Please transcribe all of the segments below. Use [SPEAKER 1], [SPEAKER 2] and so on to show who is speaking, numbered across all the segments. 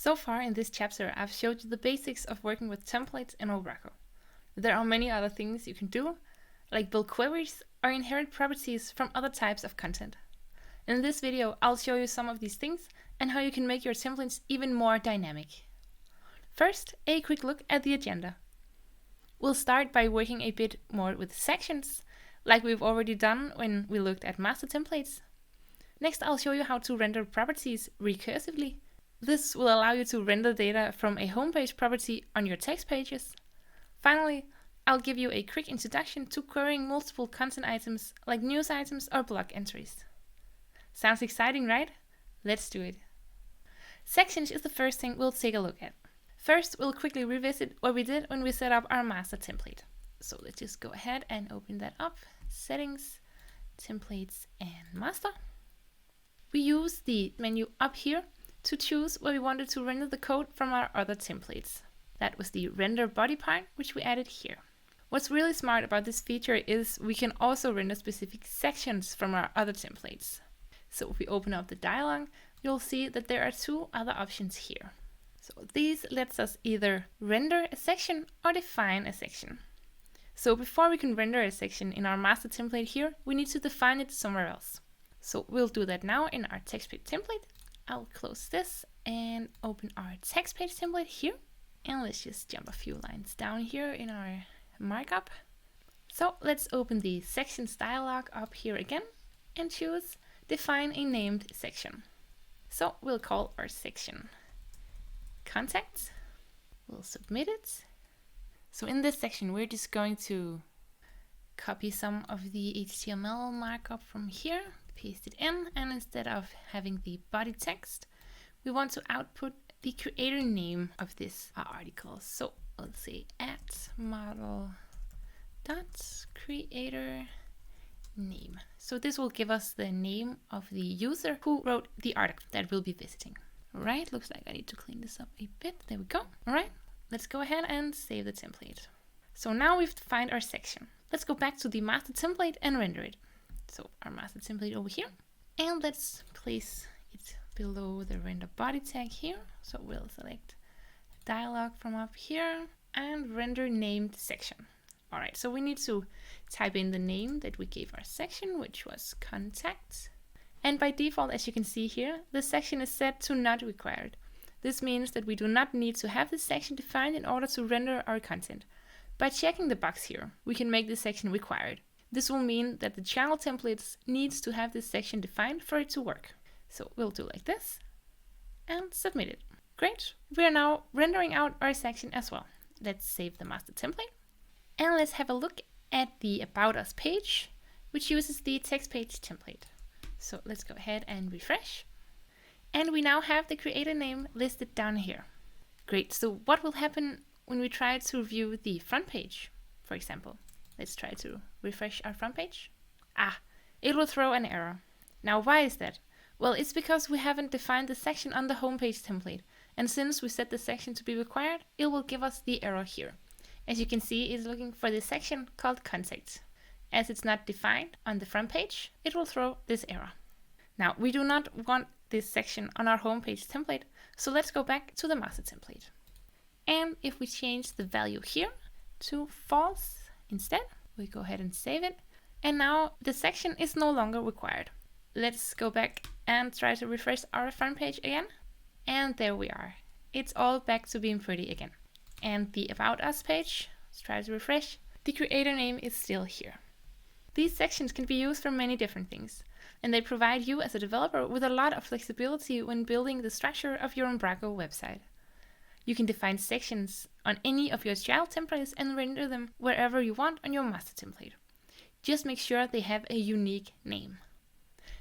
[SPEAKER 1] So far in this chapter, I've showed you the basics of working with templates in Umbraco. There are many other things you can do, like build queries or inherit properties from other types of content. In this video, I'll show you some of these things and how you can make your templates even more dynamic. First, a quick look at the agenda. We'll start by working a bit more with sections, like we've already done when we looked at master templates. Next, I'll show you how to render properties recursively. This will allow you to render data from a homepage property on your text pages. Finally, I'll give you a quick introduction to querying multiple content items like news items or blog entries. Sounds exciting, right? Let's do it. Sections is the first thing we'll take a look at. First, we'll quickly revisit what we did when we set up our master template. So let's just go ahead and open that up. Settings, templates, and master. We use the menu up here to choose where we wanted to render the code from our other templates. That was the render body part, which we added here. What's really smart about this feature is we can also render specific sections from our other templates. So if we open up the dialog, you'll see that there are two other options here. So these lets us either render a section or define a section. So before we can render a section in our master template here, we need to define it somewhere else. So we'll do that now in our text page template. I'll close this and open our text page template here. And let's just jump a few lines down here in our markup. So let's open the sections dialog up here again and choose define a named section. So we'll call our section contact. We'll submit it. So in this section, we're just going to copy some of the HTML markup from here, paste it in, and instead of having the body text, we want to output the creator name of this article. So let's say @model.creator name. So this will give us the name of the user who wrote the article that we'll be visiting. All right, looks like I need to clean this up a bit. There we go. All right, let's go ahead and save the template. So now we've defined our section. Let's go back to the master template and render it. So our master template over here, and let's place it below the render body tag here. So we'll select dialog from up here and render named section. All right, so we need to type in the name that we gave our section, which was contact. And by default, as you can see here, the section is set to not required. This means that we do not need to have this section defined in order to render our content. By checking the box here, we can make this section required. This will mean that the channel templates needs to have this section defined for it to work. So we'll do like this and submit it. Great, we are now rendering out our section as well. Let's save the master template and let's have a look at the About Us page, which uses the text page template. So let's go ahead and refresh. And we now have the creator name listed down here. Great, so what will happen when we try to view the front page, for example? Let's try to refresh our front page. It will throw an error. Now, why is that? Well, it's because we haven't defined the section on the homepage template. And since we set the section to be required, it will give us the error here. As you can see, it's looking for the section called contact. As it's not defined on the front page, it will throw this error. Now, we do not want this section on our homepage template, so let's go back to the master template. And if we change the value here to false instead, we go ahead and save it. And now the section is no longer required. Let's go back and try to refresh our front page again. And there we are. It's all back to being pretty again. And the About Us page, let's try to refresh. The creator name is still here. These sections can be used for many different things, and they provide you as a developer with a lot of flexibility when building the structure of your Umbraco website. You can define sections on any of your child templates and render them wherever you want on your master template. Just make sure they have a unique name.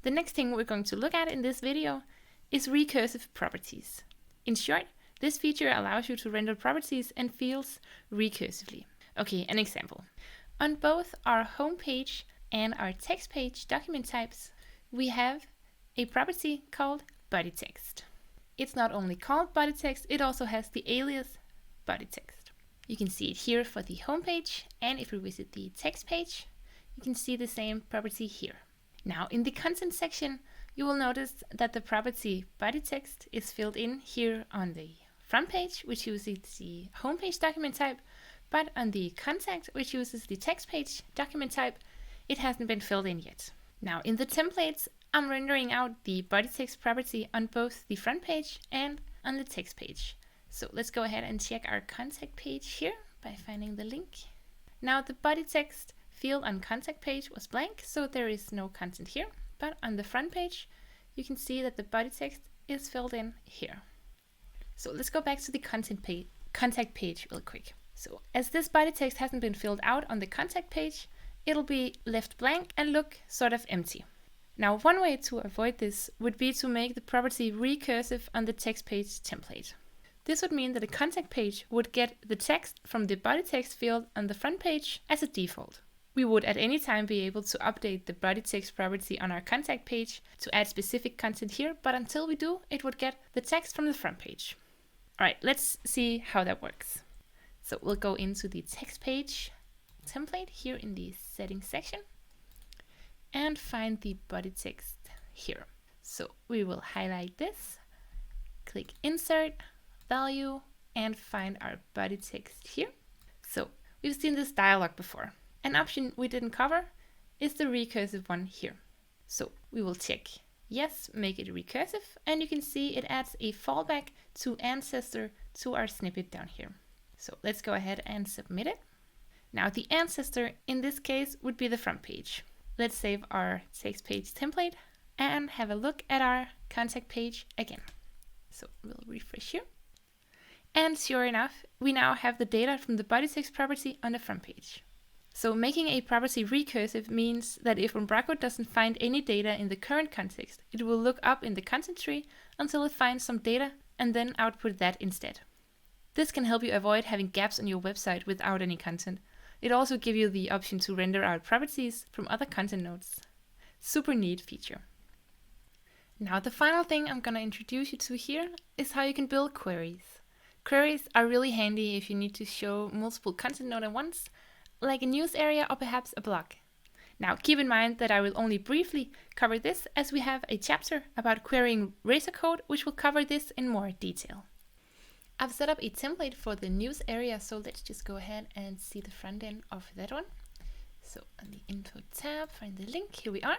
[SPEAKER 1] The next thing we're going to look at in this video is recursive properties. In short, this feature allows you to render properties and fields recursively. Okay, an example. On both our homepage and our text page document types, we have a property called body text. It's not only called body text, it also has the alias body text. You can see it here for the homepage, and if we visit the text page, you can see the same property here. Now in the content section, you will notice that the property body text is filled in here on the front page, which uses the homepage document type, but on the contact, which uses the text page document type, it hasn't been filled in yet. Now in the templates, I'm rendering out the body text property on both the front page and on the text page. So let's go ahead and check our contact page here by finding the link. Now the body text field on contact page was blank, so there is no content here. But on the front page, you can see that the body text is filled in here. So let's go back to the contact page real quick. So as this body text hasn't been filled out on the contact page, it'll be left blank and look sort of empty. Now one way to avoid this would be to make the property recursive on the text page template. This would mean that the contact page would get the text from the body text field on the front page as a default. We would at any time be able to update the body text property on our contact page to add specific content here, but until we do, it would get the text from the front page. All right, let's see how that works. So we'll go into the text page template here in the settings section and find the body text here. So we will highlight this, click insert, value, and find our body text here. So we've seen this dialog before. An option we didn't cover is the recursive one here. So we will check yes, make it recursive, and you can see it adds a fallback to ancestor to our snippet down here. So let's go ahead and submit it. Now the ancestor in this case would be the front page. Let's save our text page template and have a look at our contact page again. So we'll refresh here. And sure enough, we now have the data from the body text property on the front page. So making a property recursive means that if Umbraco doesn't find any data in the current context, it will look up in the content tree until it finds some data and then output that instead. This can help you avoid having gaps on your website without any content. It also gives you the option to render out properties from other content nodes. Super neat feature. Now the final thing I'm going to introduce you to here is how you can build queries. Queries are really handy if you need to show multiple content nodes at once, like a news area or perhaps a blog. Now keep in mind that I will only briefly cover this as we have a chapter about querying Razor code which will cover this in more detail. I've set up a template for the news area, so let's just go ahead and see the front end of that one. So on the info tab, find the link, here we are.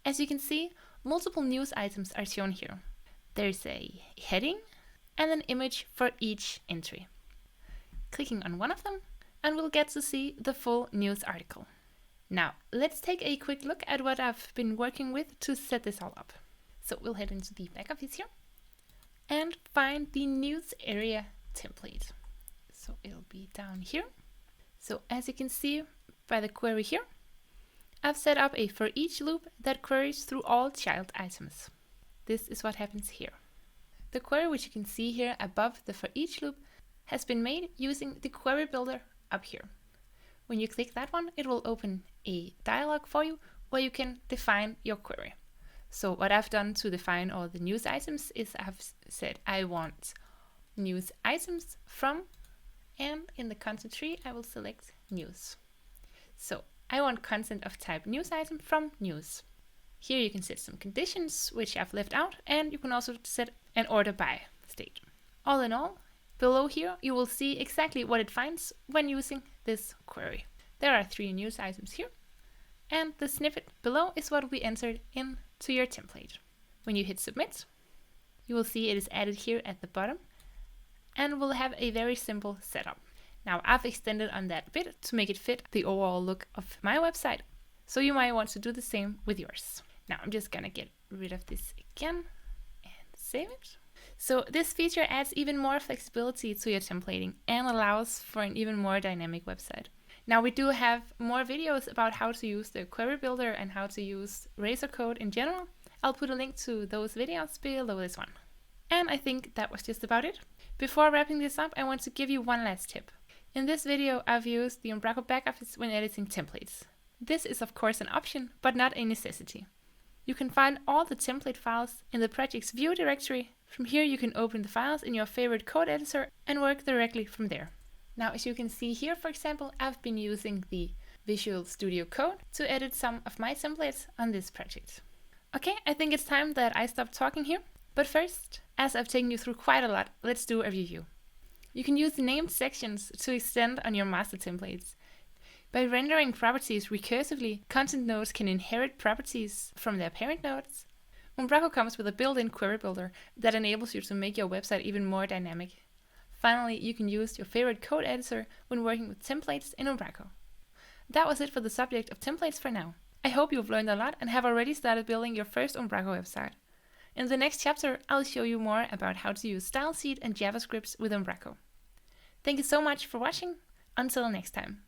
[SPEAKER 1] As you can see, multiple news items are shown here. There's a heading and an image for each entry. Clicking on one of them, and we'll get to see the full news article. Now, let's take a quick look at what I've been working with to set this all up. So we'll head into the back office here and find the news area template. So it'll be down here. So as you can see by the query here, I've set up a for each loop that queries through all child items. This is what happens here. The query which you can see here above the for each loop has been made using the query builder up here. When you click that one, it will open a dialog for you where you can define your query. So what I've done to define all the news items is I've said I want news items from, and in the content tree I will select news. So I want content of type news item from news. Here you can set some conditions which I've left out, and you can also set an order by state. All in all, below here, you will see exactly what it finds when using this query. There are 3 news items here, and the snippet below is what we entered into your template. When you hit submit, you will see it is added here at the bottom, and will have a very simple setup. Now, I've extended on that bit to make it fit the overall look of my website, so you might want to do the same with yours. Now, I'm just gonna get rid of this again and save it. So this feature adds even more flexibility to your templating and allows for an even more dynamic website. Now we do have more videos about how to use the query builder and how to use Razor code in general. I'll put a link to those videos below this one. And I think that was just about it. Before wrapping this up, I want to give you one last tip. In this video, I've used the Umbraco backoffice when editing templates. This is of course an option, but not a necessity. You can find all the template files in the project's view directory. From here you can open the files in your favorite code editor and work directly from there. Now, as you can see here, for example, I've been using the Visual Studio Code to edit some of my templates on this project. Okay, I think it's time that I stop talking here. But first, as I've taken you through quite a lot, let's do a review. You can use the named sections to extend on your master templates. By rendering properties recursively, content nodes can inherit properties from their parent nodes. Umbraco comes with a built-in query builder that enables you to make your website even more dynamic. Finally, you can use your favorite code editor when working with templates in Umbraco. That was it for the subject of templates for now. I hope you've learned a lot and have already started building your first Umbraco website. In the next chapter, I'll show you more about how to use style sheet and JavaScript with Umbraco. Thank you so much for watching. Until next time.